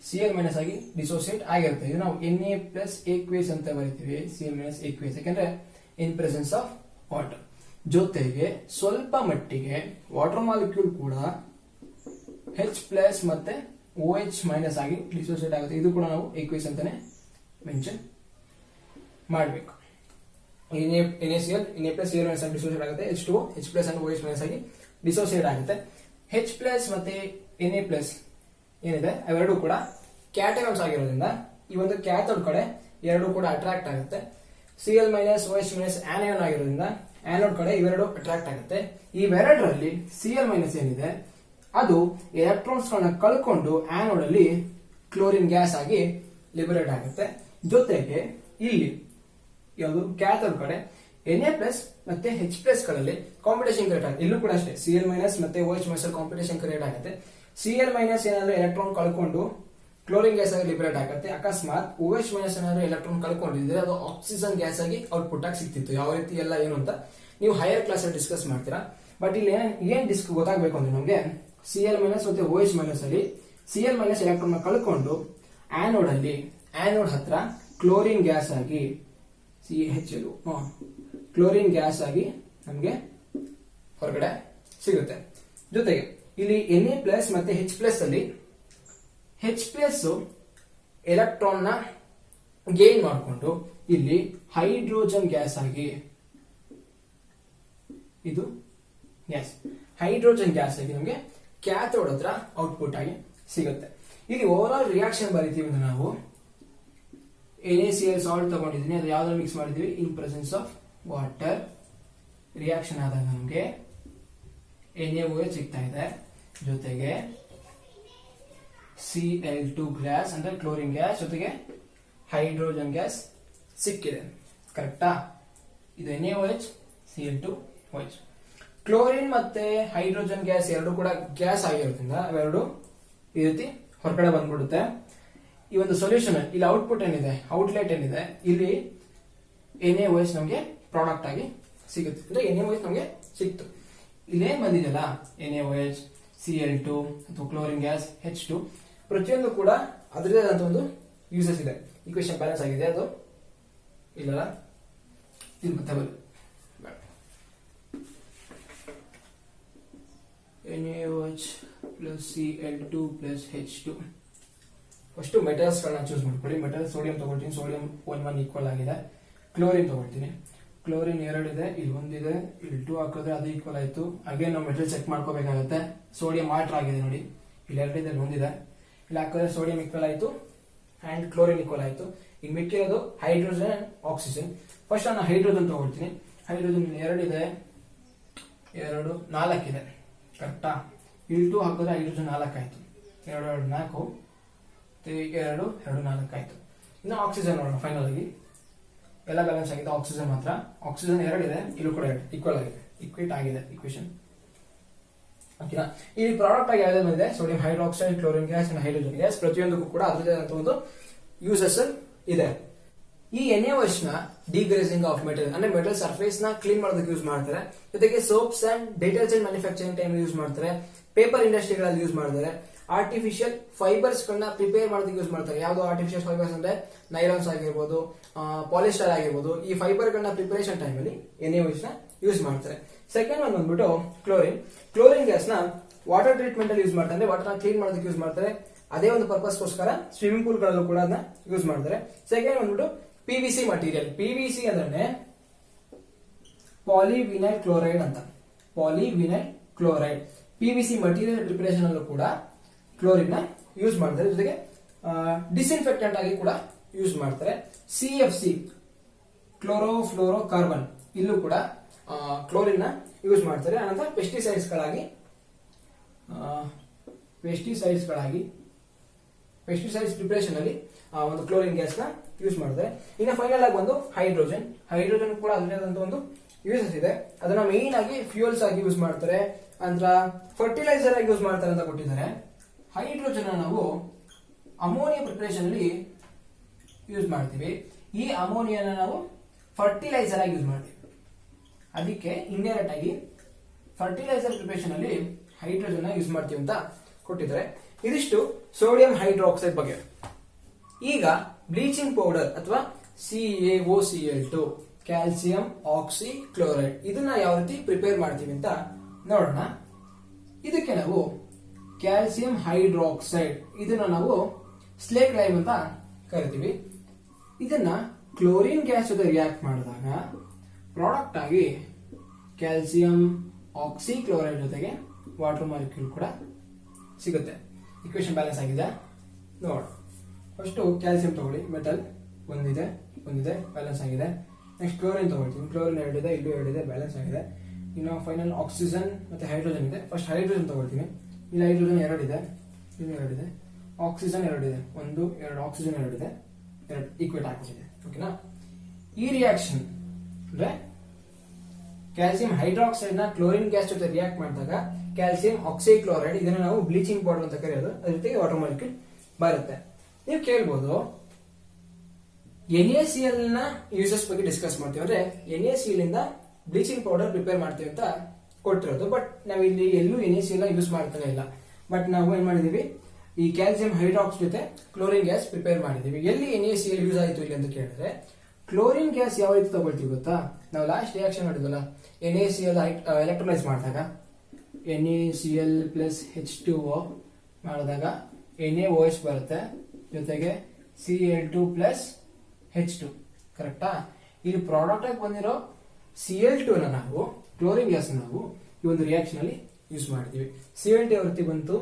Cl- ಆಗಿ ಡಿಸೋಸಿಯೇಟ್ ಆಗಿರುತ್ತೆ. ಇದು ನಾವು Na+ aqueous ಅಂತ ಬರೀತೀವಿ, Cl- aqueous, ಯಾಕಂದ್ರೆ ಇನ್ ಪ್ರೆಸೆನ್ಸ್ ಆಫ್ ವಾಟರ್. ಜೊತೆಗೆ ಸ್ವಲ್ಪ ಮಟ್ಟಿಗೆ ವಾಟರ್ ಮಾಲಿಕ್ಯೂಲ್ ಕೂಡ H+ ಮತ್ತೆ OH- ಆಗಿ ಡಿಸೋಸಿಯೇಟ್ ಆಗುತ್ತೆ. ಇದು ಕೂಡ ನಾವು aqueous ಅಂತಾನೆ ಮೆನ್ಷನ್ ಮಾಡಬೇಕು. NaCl Cl- ಆಗಿ ಡಿಸೋಸಿಯೇಟ್ ಆಗುತ್ತೆ, H2O H+ and OH- ಆಗಿ ಡಿಸೋಸಿಯೇಟ್ ಆಗುತ್ತೆ. H+ ಮತ್ತೆ Na+ ಏನಿದೆ ಅವೆರಡು ಕೂಡ ಕ್ಯಾಟಯೋನ್ಸ್ ಆಗಿರೋದ್ರಿಂದ ಈ ಒಂದು ಕ್ಯಾಥೋಡ್ ಕಡೆ ಎರಡು ಕೂಡ ಅಟ್ರಾಕ್ಟ್ ಆಗುತ್ತೆ. Cl- OH- ಆನಯೋನ್ ಆಗಿರೋದ್ರಿಂದ ಆನೋಡ್ ಕಡೆ ಇವೆರಡು ಅಟ್ರಾಕ್ಟ್ ಆಗುತ್ತೆ. ಇವೆರಡರಲ್ಲಿ Cl- ಏನಿದೆ ಅದು ಎಲೆಕ್ಟ್ರಾನ್ಸ್ ಗಳನ್ನ ಕಳ್ಕೊಂಡು ಆನೋಡ್ ಅಲ್ಲಿ ಕ್ಲೋರಿನ್ ಗ್ಯಾಸ್ ಆಗಿ ಲಿಬರೇಟ್ ಆಗುತ್ತೆ. ಜೊತೆಗೆ ಇಲ್ಲಿ ಯಾವುದು ಕ್ಯಾಥೋಡ್ ಕಡೆ Na+ ಮತ್ತೆ H+ ಗಳಲ್ಲಿ ಕಾಂಪಿಟೇಷನ್ ಕ್ರಿಯೇಟ್ ಆಗುತ್ತೆ. ಇಲ್ಲೂ ಕೂಡ ಅಷ್ಟೇ Cl- ಮತ್ತೆ OH- ಕಾಂಪಿಟೇಷನ್ ಕ್ರಿಯೇಟ್ ಆಗುತ್ತೆ. Cl- ಏನಾದ್ರೆ ಎಲೆಕ್ಟ್ರಾನ್ ಕಳ್ಕೊಂಡು ಕ್ಲೋರಿನ್ ಗ್ಯಾಸ್ ಆಗಿ ಲಿಬರೇಟ್ ಆಗುತ್ತೆ. ಅಕಸ್ಮಾತ್ OH- ಏನಾದ್ರೆ ಎಲೆಕ್ಟ್ರಾನ್ ಕಳ್ಕೊಂಡಿದ್ರೆ ಅದು ಆಕ್ಸಿಜನ್ ಗ್ಯಾಸ್ ಆಗಿ ಔಟ್ಪುಟ್ ಆಗಿ ಸಿಗ್ತಿತ್ತು. ಯಾವ ರೀತಿ ಎಲ್ಲ ಏನು ಅಂತ ನೀವು ಹೈಯರ್ ಕ್ಲಾಸ್ ಅಲ್ಲಿ ಡಿಸ್ಕಸ್ ಮಾಡ್ತೀರಾ. ಬಟ್ ಇಲ್ಲಿ ಏನ್ ಗೊತ್ತಾಗಬೇಕು ಅಂದ್ರೆ ನಮಗೆ Cl- ಮತ್ತೆ OH- ಅಲ್ಲಿ Cl- ಎಲೆಕ್ಟ್ರಾನ್ ಕಳ್ಕೊಂಡು ಆನೋಡ್ ಹತ್ರ ಕ್ಲೋರಿನ್ ಗ್ಯಾಸ್ ಆಗಿ CHL ಕ್ಲೋರಿನ್ ಗ್ಯಾಸ್ ಆಗಿ ನಮಗೆ ಹೊರಗಡೆ ಸಿಗುತ್ತೆ. ಜೊತೆಗೆ ಇಲ್ಲಿ Na+ ಮತ್ತೆ H+ ಅಲ್ಲಿ H+ ಎಲೆಕ್ಟ್ರಾನ್ ನ ಗೇನ್ ಮಾಡಿಕೊಂಡು ಇಲ್ಲಿ ಹೈಡ್ರೋಜನ್ ಗ್ಯಾಸ್ ಆಗಿ ಇದು ಗ್ಯಾಸ್ ಹೈಡ್ರೋಜನ್ ಗ್ಯಾಸ್ ಆಗಿ ನಮಗೆ ಕ್ಯಾಥೋಡ್ ಹತ್ರ ಔಟ್ಪುಟ್ ಆಗಿ ಸಿಗುತ್ತೆ. ಇಲ್ಲಿ ಓವರ್ ಆಲ್ ರಿಯಾಕ್ಷನ್ ಬರೀತೀವಿ ಅಂದ್ರೆ ನಾವು NaCl ಸಾಲ್ಟ್ ತಗೊಂಡಿದ್ದೀನಿ, ಅದು ಯಾವ್ದು ಮಿಕ್ಸ್ ಮಾಡಿದೀವಿ in presence of water. Reaction ಆದಾಗ ನಮಗೆ NaOH ಸಿಗ್ತಾ ಇದೆ, ಜೊತೆಗೆ Cl2 ಗ್ಯಾಸ್ ಅಂದ್ರೆ ಕ್ಲೋರಿನ್ ಗ್ಯಾಸ್, ಜೊತೆಗೆ ಹೈಡ್ರೋಜನ್ ಗ್ಯಾಸ್ ಸಿಕ್ಕಿದೆ. ಕರೆಕ್ಟಾ? ಇದು NaOH Cl2OH. ಕ್ಲೋರಿನ್ ಮತ್ತೆ ಹೈಡ್ರೋಜನ್ ಗ್ಯಾಸ್ ಎರಡು ಕೂಡ ಗ್ಯಾಸ್ ಆಗಿರೋದ್ರಿಂದ ಅವೆರಡು ಈ ರೀತಿ ಹೊರಗಡೆ ಬಂದ್ಬಿಡುತ್ತೆ. ಈ ಒಂದು ಸೊಲ್ಯೂಷನ್ ಇಲ್ಲಿ ಔಟ್ಪುಟ್ ಏನಿದೆ, ಔಟ್ಲೆಟ್ ಏನಿದೆ, ಇಲ್ಲಿ NaOH ನಮಗೆ ಪ್ರಾಡಕ್ಟ್ ಆಗಿ ಸಿಗುತ್ತೆ. ಅಂದ್ರೆ NaOH ನಮಗೆ ಸಿಕ್ತು. ಇಲ್ಲೇನ್ ಬಂದಿದೆಯಲ್ಲ NaOH Cl2 ಅಥವಾ ಕ್ಲೋರಿನ್ ಗ್ಯಾಸ್ H2 ಪ್ರತಿಯೊಂದು ಕೂಡ ಅದರದೇ ಆದಂತ ಒಂದು ಯೂಸಸ್ ಇದೆ. ಈಕ್ವೇಶನ್ ಬ್ಯಾಲೆನ್ಸ್ ಆಗಿದೆ, ಅದು ಇಲ್ಲ ಇದು ಮತ್ತೆ NaOH plus Cl2 plus H2. First metals ಗಳನ್ನ ಚೂಸ್ ಮಾಡ್ಕೊಳ್ಳಿ. ಮೆಟಲ್ ಸೋಡಿಯಂ ತಗೊಳ್ತೀನಿ, ಸೋಡಿಯಂ 1 ಈಕ್ವಲ್ ಆಗಿದೆ. ಕ್ಲೋರಿನ್ ತಗೊಳ್ತೀನಿ, ಕ್ಲೋರಿನ್ 2 ಇದೆ, ಇಲ್ಲಿ 1 ಇದೆ, ಇಲ್ಲಿ 2 ಹಾಕಿದ್ರೆ ಅದು ಈಕ್ವಲ್ ಆಯ್ತು. ಅಗೇನ್ ನಾವು ಮೆಟಲ್ ಚೆಕ್ ಮಾಡ್ಕೋಬೇಕಾಗುತ್ತೆ. ಸೋಡಿಯಂ ವಾಟರ್ ಆಗಿದೆ ನೋಡಿ, ಇಲ್ಲಿ 2 ಇದೆ, 1 ಇದೆ, ಇಲ್ಲಿ ಹಾಕಿದ್ರೆ ಸೋಡಿಯಂ ಈಕ್ವಲ್ ಆಯ್ತು ಅಂಡ್ ಕ್ಲೋರಿನ್ ಈಕ್ವಲ್ ಆಯ್ತು. ಈಗ ಮಿಕ್ಕಿರೋದು ಹೈಡ್ರೋಜನ್ ಅಂಡ್ ಆಕ್ಸಿಜನ್. ಫಸ್ಟ್ ನಾನು ಹೈಡ್ರೋಜನ್ ತಗೊಳ್ತೀನಿ. ಹೈಡ್ರೋಜನ್ 2 ಇದೆ, 2 4 ಇದೆ. ಕರೆಕ್ಟಾ? ಇಲ್ಲಿ 2 ಹಾಕಿದ್ರೆ ಹೈಡ್ರೋಜನ್ 4 ಆಯ್ತು, 2 2 4 2 2 4 ಆಯ್ತು. ಇನ್ನು ಆಕ್ಸಿಜನ್ ನೋಡೋಣ. ಫೈನಲ್ ಆಗಿ ಎಲ್ಲ ಬ್ಯಾಲೆನ್ಸ್ ಆಗಿದೆ, ಆಕ್ಸಿಜನ್ ಮಾತ್ರ. ಆಕ್ಸಿಜನ್ 2 ಇದೆ, ಇಲ್ಲೂ ಕೂಡ 2 ಈಕ್ವಲ್ ಆಗಿದೆ, ಈಕ್ವೇಟ್ ಆಗಿದೆ ಇಕ್ವೇಶನ್. ಓಕೆನಾ? ಈ ಪ್ರಾಡಕ್ಟ್ ಆಗಿ ಯಾವ್ದು ಬಂದಿದೆ, sodium hydroxide, chlorine gas and hydrogen gas. ಪ್ರತಿಯೊಂದಕ್ಕೂ ಕೂಡ ಅದರದೇ ಆದಂತ ಒಂದು ಯೂಸಸ್ ಇದೆ. ಈ NaOH ನ ಡಿಗ್ರೇಸಿಂಗ್ ಆಫ್ ಮೆಟಲ್ ಅಂದ್ರೆ ಮೆಟಲ್ ಸರ್ಫೇಸ್ ನ ಕ್ಲೀನ್ ಮಾಡೋದಕ್ಕೆ ಯೂಸ್ ಮಾಡ್ತಾರೆ. ಜೊತೆಗೆ soaps and detergent manufacturing time use ಮಾಡ್ತಾರೆ. ಪೇಪರ್ ಇಂಡಸ್ಟ್ರಿಗಳಲ್ಲಿ ಯೂಸ್ ಮಾಡ್ತಾರೆ. ಆರ್ಟಿಫಿಷಿಯಲ್ ಫೈಬರ್ಸ್ ಗಳನ್ನ ಪ್ರಿಪೇರ್ ಮಾಡೋದಕ್ಕೆ ಯೂಸ್ ಮಾಡ್ತಾರೆ. ಯಾವ್ದು ಆರ್ಟಿಫಿಷಿಯಲ್ ಫೈಬರ್ಸ್ ಅಂದ್ರೆ ನೈಲಾನ್ಸ್ ಆಗಿರ್ಬೋದು, ಪಾಲಿಸ್ಟರ್ ಆಗಿರ್ಬೋದು. ಈ ಫೈಬರ್ ಗಳನ್ನ ಪ್ರಿಪರೇಷನ್ ಟೈಮ್ ಅಲ್ಲಿ NaOH ನ ಯೂಸ್ ಮಾಡ್ತಾರೆ. ಸೆಕೆಂಡ್ ಒನ್ ಬಂದ್ಬಿಟ್ಟು ಕ್ಲೋರಿನ್. ಕ್ಲೋರಿನ್ ಗ್ಯಾಸ್ ನ ವಾಟರ್ ಟ್ರೀಟ್ಮೆಂಟ್ ಅಲ್ಲಿ ಯೂಸ್ ಮಾಡ್ತಾರೆ, ವಾಟರ್ ಕ್ಲೀನ್ ಮಾಡೋದಕ್ಕೆ ಯೂಸ್ ಮಾಡ್ತಾರೆ. ಅದೇ ಒಂದು ಪರ್ಪಸ್ಗೋಸ್ಕರ ಸ್ವಿಮ್ಮಿಂಗ್ ಪೂಲ್ ಗಳಲ್ಲೂ ಕೂಡ ಅದನ್ನ ಯೂಸ್ ಮಾಡ್ತಾರೆ. ಸೆಕೆಂಡ್ ಬಂದ್ಬಿಟ್ಟು PVC ಮಟೀರಿಯಲ್. PVC ಅಂದ್ರೆ ಪಾಲಿವಿನೈಲ್ ಕ್ಲೋರೈಡ್ ಅಂತ. Polyvinyl chloride PVC material preparation ಅಲ್ಲೂ ಕೂಡ ಕ್ಲೋರಿನ್ ನ ಯೂಸ್ ಮಾಡ್ತಾರೆ. ಜೊತೆಗೆ ಡಿಸ್ಇನ್ಫೆಕ್ಟೆಂಟ್ ಆಗಿ ಕೂಡ ಯೂಸ್ ಮಾಡ್ತಾರೆ. CFC ಕ್ಲೋರೋಫ್ಲೋರೋಕಾರ್ಬನ್ ಇಲ್ಲೂ ಕೂಡ ಕ್ಲೋರಿನ್ ನ ಯೂಸ್ ಮಾಡ್ತಾರೆ. ಅನಂತರ ಪೆಸ್ಟಿಸೈಡ್ಸ್ ಪ್ರಿಪರೇಷನ್ ಅಲ್ಲಿ ಒಂದು ಕ್ಲೋರಿನ್ ಗ್ಯಾಸ್ ನ ಯೂಸ್ ಮಾಡ್ತಾರೆ. ಇನ್ನು ಫೈನಲ್ ಆಗಿ ಒಂದು ಹೈಡ್ರೋಜನ್ ಕೂಡ ಅದರದಂತ ಒಂದು ಯೂಸಸ್ ಇದೆ. ಅದನ್ನ ಮೇನ್ ಆಗಿ ಫ್ಯೂಯಲ್ಸ್ ಆಗಿ ಯೂಸ್ ಮಾಡ್ತಾರೆ, ಅಂದ್ರ ಫರ್ಟಿಲೈಸರ್ ಆಗಿ ಯೂಸ್ ಮಾಡ್ತಾರೆ ಅಂತ ಕೊಟ್ಟಿದ್ದಾರೆ. ಹೈಡ್ರೋಜನ್ ನಾವು ಅಮೋನಿಯಾ ಪ್ರಿಪರೇಷನ್ ಅಲ್ಲಿ ಯೂಸ್ ಮಾಡ್ತೀವಿ. ಈ ಅಮೋನಿಯಾನ ನಾವು ಫರ್ಟಿಲೈಸರ್ ಆಗಿ ಯೂಸ್ ಮಾಡ್ತೀವಿ. ಅದಕ್ಕೆ ಇಂಡೈರೆಕ್ಟ್ ಆಗಿ ಫರ್ಟಿಲೈಸರ್ ಪ್ರಿಪರೇಷನ್ ಅಲ್ಲಿ ಹೈಡ್ರೋಜನ್ ಯೂಸ್ ಮಾಡ್ತೀವಿ ಅಂತ ಕೊಟ್ಟಿದ್ದಾರೆ. ಇದಿಷ್ಟು ಸೋಡಿಯಂ ಹೈಡ್ರಾಕ್ಸೈಡ್ ಬಗ್ಗೆ. ಈಗ ಬ್ಲೀಚಿಂಗ್ ಪೌಡರ್ ಅಥವಾ CaOCl2 ಕ್ಯಾಲ್ಸಿಯಂ ಆಕ್ಸಿಕ್ಲೋರೈಡ್ ಇದನ್ನ ಯಾವ ರೀತಿ ಪ್ರಿಪೇರ್ ಮಾಡ್ತೀವಿ ಅಂತ ನೋಡೋಣ. ಇದಕ್ಕೆ ನಾವು ಕ್ಯಾಲ್ಸಿಯಂ ಹೈಡ್ರಾಕ್ಸೈಡ್ ಇದನ್ನ ನಾವು ಸ್ಲೇಕ್ ಲೈಮ್ ಅಂತ ಕರಿತೀವಿ. ಇದನ್ನ ಕ್ಲೋರಿನ್ ಗ್ಯಾಸ್ ಜೊತೆ ರಿಯಾಕ್ಟ್ ಮಾಡಿದಾಗ ಪ್ರಾಡಕ್ಟ್ ಆಗಿ ಕ್ಯಾಲ್ಸಿಯಂ ಆಕ್ಸಿಕ್ಲೋರೈಡ್ ಜೊತೆಗೆ ವಾಟರ್ ಮಾಲಿಕ್ಯೂಲ್ ಕೂಡ ಸಿಗುತ್ತೆ. ಇಕ್ವೇಶನ್ ಬ್ಯಾಲೆನ್ಸ್ ಆಗಿದೆ ನೋಡ. ಫಸ್ಟ್ ಕ್ಯಾಲ್ಸಿಯಂ ತಗೊಳ್ಳಿ, ಮೆಟಲ್ ಒಂದಿದೆ ಬ್ಯಾಲೆನ್ಸ್ ಆಗಿದೆ. ನೆಕ್ಸ್ಟ್ ಕ್ಲೋರಿನ್ ತಗೊಳ್ತೀವಿ, ಕ್ಲೋರಿನ್ 2 ಇದೆ, ಇಲ್ಲೂ 2 ಇದೆ, ಬ್ಯಾಲೆನ್ಸ್ ಆಗಿದೆ. ಇನ್ನು ಫೈನಲ್ ಆಕ್ಸಿಜನ್ ಮತ್ತೆ ಹೈಡ್ರೋಜನ್ ಇದೆ. ಫಸ್ಟ್ ಹೈಡ್ರೋಜನ್ ತಗೊಳ್ತೀನಿ, ಇಲ್ಲಿ ಹೈಡ್ರೋಜನ್ 2 ಇದೆ, ಇಲ್ಲಿ 2 ಇದೆ, ಆಕ್ಸಿಜನ್ 2 ಇದೆ, 1 2 ಆಕ್ಸಿಜನ್ 2 ಇದೆ, 2 ಈಕ್ವೇಟ್ ಆಗ್ತಿದೆ. ಓಕೆನಾ? ಈ ರಿಯಾಕ್ಷನ್ ಅಂದ್ರೆ ಕ್ಯಾಲ್ಸಿಯಂ ಹೈಡ್ರಾಕ್ಸೈಡ್ ನ ಕ್ಲೋರಿನ್ ಗ್ಯಾಸ್ ಜೊತೆ ರಿಯಾಕ್ಟ್ ಮಾಡಿದಾಗ ಕ್ಯಾಲ್ಸಿಯಂ ಆಕ್ಸಿಕ್ಲೋರೈಡ್ ಇದನ್ನ ನಾವು ಬ್ಲೀಚಿಂಗ್ ಪೌಡರ್ ಅಂತ ಕರೆಯೋದು. ಅದ್ರ ಜೊತೆಗೆ ವಾಟರ್ ಮಾಲಿಕ್ಯೂಲ್ ಬರುತ್ತೆ. ನೀವು ಕೇಳ್ಬೋದು NaCl ನ ಯೂಸಸ್ ಬಗ್ಗೆ ಡಿಸ್ಕಸ್ ಮಾಡ್ತೀವಿ. ಅಂದ್ರೆ NaCl ಇಂದ ಬ್ಲೀಚಿಂಗ್ ಪೌಡರ್ ಪ್ರಿಪೇರ್ ಮಾಡ್ತೀವಿ ಅಂತ ಕೊಟ್ಟಿರೋದು. ಬಟ್ ನಾವು ಇಲ್ಲಿ ಎಲ್ಲೂ NaCl ಯೂಸ್ ಮಾಡ್ತಾನೆ ಇಲ್ಲ. ಬಟ್ ನಾವು ಏನ್ ಮಾಡಿದೀವಿ, ಈ ಕ್ಯಾಲ್ಸಿಯಂ ಹೈಡ್ರಾಕ್ಸ್ ಜೊತೆ ಕ್ಲೋರಿನ್ ಗ್ಯಾಸ್ ಪ್ರಿಪೇರ್ ಮಾಡಿದೀವಿ. ಎಲ್ಲಿ NaCl ಯೂಸ್ ಆಯ್ತು ಇಲ್ಲಿ ಅಂತ ಕೇಳಿದ್ರೆ, ಕ್ಲೋರಿನ್ ಗ್ಯಾಸ್ ಯಾವ ರೀತಿ ತಗೊಳ್ತೀವಿ ಗೊತ್ತಾ? ನಾವು ಲಾಸ್ಟ್ ರಿಯಾಕ್ಷನ್ ಮಾಡಿದ್ವಲ್ಲ, NaCl ಎಲೆಕ್ಟ್ರೋಲೈಸ್ ಮಾಡಿದಾಗ NaCl ಪ್ಲಸ್ H2O ಮಾಡಿದಾಗ NaOH ಬರುತ್ತೆ, ಜೊತೆಗೆ Cl2 ಪ್ಲಸ್ H2. ಕರೆಕ್ಟಾ? ಇಲ್ಲಿ ಪ್ರಾಡಕ್ಟ್ ಆಗಿ ಬಂದಿರೋ Cl2 ನ ನಾವು ಕ್ಲೋರಿನ್ ಗ್ಯಾಸ್ ನಾವು ಈ ಒಂದು ರಿಯಾಕ್ಷನ್ ಅಲ್ಲಿ ಯೂಸ್ ಮಾಡ್ತೀವಿ. Cl2 ಯಾವ ರೀತಿ ಬಂತು?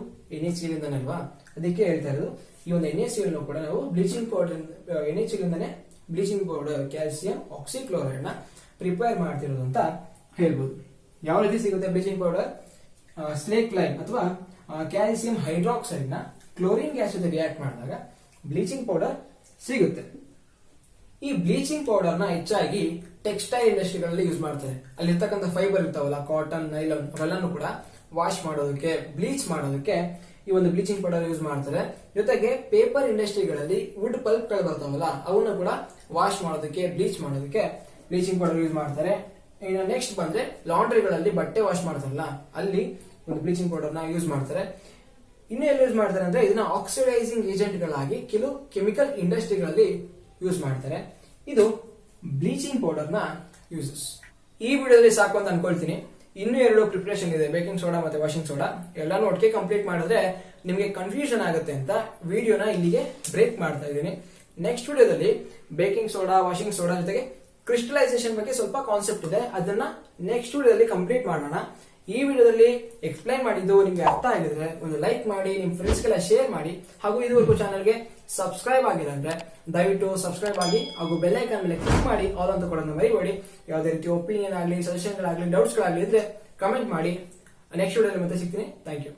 NaCl ಇಂದನಲ್ವಾ? ಅದಕ್ಕೆ ಹೇಳ್ತಾ ಇರೋದು ಈ ಒಂದು NaCl ಕೂಡ ನಾವು ಬ್ಲೀಚಿಂಗ್ ಪೌಡರ್ NaCl ಇಂದಾನೆ ಬ್ಲೀಚಿಂಗ್ ಪೌಡರ್ ಕ್ಯಾಲ್ಸಿಯಂ ಆಕ್ಸಿಕ್ಲೋರೈಡ್ ನ ಪ್ರಿಪೇರ್ ಮಾಡ್ತಿರೋದು ಅಂತ ಹೇಳ್ಬೋದು. ಯಾವ ರೀತಿ ಸಿಗುತ್ತೆ ಬ್ಲೀಚಿಂಗ್ ಪೌಡರ್? ಸ್ಲೇಕ್ ಲೈಮ್ ಅಥವಾ ಕ್ಯಾಲ್ಸಿಯಂ ಹೈಡ್ರಾಕ್ಸೈಡ್ ನ ಕ್ಲೋರಿನ್ ಗ್ಯಾಸ್ ಜೊತೆ ರಿಯಾಕ್ಟ್ ಮಾಡಿದಾಗ ಬ್ಲೀಚಿಂಗ್ ಪೌಡರ್ ಸಿಗುತ್ತೆ. ಈ ಬ್ಲೀಚಿಂಗ್ ಪೌಡರ್ ನ ಹೆಚ್ಚಾಗಿ ಟೆಕ್ಸ್ಟೈಲ್ ಇಂಡಸ್ಟ್ರಿಗಳಲ್ಲಿ ಯೂಸ್ ಮಾಡ್ತಾರೆ. ಅಲ್ಲಿರ್ತಕ್ಕಂಥ ಫೈಬರ್ ಇರ್ತಾವಲ್ಲ, ಕಾಟನ್, ನೈಲಾನ್ ಅವೆಲ್ಲನೂ ಕೂಡ ವಾಶ್ ಮಾಡೋದಕ್ಕೆ, ಬ್ಲೀಚ್ ಮಾಡೋದಕ್ಕೆ ಈ ಒಂದು ಬ್ಲೀಚಿಂಗ್ ಪೌಡರ್ ಯೂಸ್ ಮಾಡ್ತಾರೆ. ಜೊತೆಗೆ ಪೇಪರ್ ಇಂಡಸ್ಟ್ರಿಗಳಲ್ಲಿ ವುಡ್ ಪಲ್ಪ್ ಗಳು ಬರ್ತಾವಲ್ಲ, ಅವನ್ನ ಕೂಡ ವಾಶ್ ಮಾಡೋದಕ್ಕೆ, ಬ್ಲೀಚ್ ಮಾಡೋದಕ್ಕೆ ಬ್ಲೀಚಿಂಗ್ ಪೌಡರ್ ಯೂಸ್ ಮಾಡ್ತಾರೆ. ಇನ್ನು ನೆಕ್ಸ್ಟ್ ಬಂದ್ರೆ ಲಾಂಡ್ರಿಗಳಲ್ಲಿ ಬಟ್ಟೆ ವಾಶ್ ಮಾಡ್ತಾರಲ್ಲ, ಅಲ್ಲಿ ಒಂದು ಬ್ಲೀಚಿಂಗ್ ಪೌಡರ್ ನ ಯೂಸ್ ಮಾಡ್ತಾರೆ. ಇನ್ನು ಎಲ್ಲಿ ಯೂಸ್ ಮಾಡ್ತಾರೆ ಅಂದ್ರೆ ಇದನ್ನ ಆಕ್ಸಿಡೈಸಿಂಗ್ ಏಜೆಂಟ್ ಗಳಾಗಿ ಕೆಲವು ಕೆಮಿಕಲ್ ಇಂಡಸ್ಟ್ರಿಗಳಲ್ಲಿ ಯೂಸ್ ಮಾಡ್ತಾರೆ. ಇದು ಬ್ಲೀಚಿಂಗ್ ಪೌಡರ್ ನ ಯೂಸಸ್. ಈ ವಿಡಿಯೋದಲ್ಲಿ ಸಾಕು ಅಂತ ಅನ್ಕೊಳ್ತೀನಿ. ಇನ್ನೂ 2 ಪ್ರಿಪರೇಷನ್ ಇದೆ, ಬೇಕಿಂಗ್ ಸೋಡಾ ಮತ್ತೆ ವಾಷಿಂಗ್ ಸೋಡಾ. ಎಲ್ಲಾನು ಒಟ್ಟಿಗೆ ಕಂಪ್ಲೀಟ್ ಮಾಡಿದ್ರೆ ನಿಮಗೆ ಕನ್ಫ್ಯೂಷನ್ ಆಗುತ್ತೆ ಅಂತ ವಿಡಿಯೋನ ಇಲ್ಲಿಗೆ ಬ್ರೇಕ್ ಮಾಡ್ತಾ ಇದ್ದೀನಿ. ನೆಕ್ಸ್ಟ್ ವಿಡಿಯೋದಲ್ಲಿ ಬೇಕಿಂಗ್ ಸೋಡಾ, ವಾಷಿಂಗ್ ಸೋಡಾ ಜೊತೆಗೆ ಕ್ರಿಸ್ಟಲೈಸೇಷನ್ ಬಗ್ಗೆ ಸ್ವಲ್ಪ ಕಾನ್ಸೆಪ್ಟ್ ಇದೆ, ಅದನ್ನ ನೆಕ್ಸ್ಟ್ ವಿಡಿಯೋದಲ್ಲಿ ಕಂಪ್ಲೀಟ್ ಮಾಡೋಣ. ಈ ವಿಡಿಯೋದಲ್ಲಿ ಎಕ್ಸ್ಪ್ಲೈನ್ ಮಾಡಿದ್ದು ನಿಮ್ಗೆ ಅರ್ಥ ಆಗಿದ್ರೆ ಒಂದು ಲೈಕ್ ಮಾಡಿ, ನಿಮ್ ಫ್ರೆಂಡ್ಸ್ಗೆಲ್ಲ ಶೇರ್ ಮಾಡಿ. ಹಾಗೂ ಇದುವರೆಗೂ ಚಾನಲ್ಗೆ ಸಬ್ಸ್ಕ್ರೈಬ್ ಆಗಿಲ್ಲ ಅಂದ್ರೆ ದಯವಿಟ್ಟು ಸಬ್ಸ್ಕ್ರೈಬ್ ಆಗಿ ಹಾಗೂ ಬೆಲ್ ಐಕಾನ್ ಮೇಲೆ ಕ್ಲಿಕ್ ಮಾಡಿ ಆಲ್ ಅಂತ ಕೊಡೋದನ್ನ ಮರಿಬೇಡಿ. ಯಾವುದೇ ರೀತಿ ಒಪಿನಿಯನ್ ಆಗಲಿ, ಸಜೆಷನ್ ಗಳಾಗಲಿ, ಡೌಟ್ಸ್ ಗಳಾಗಲಿ ಇದ್ರೆ ಕಮೆಂಟ್ ಮಾಡಿ. ನೆಕ್ಸ್ಟ್ ವಿಡಿಯೋದಲ್ಲಿ ಮತ್ತೆ ಸಿಗ್ತೀನಿ. Thank you.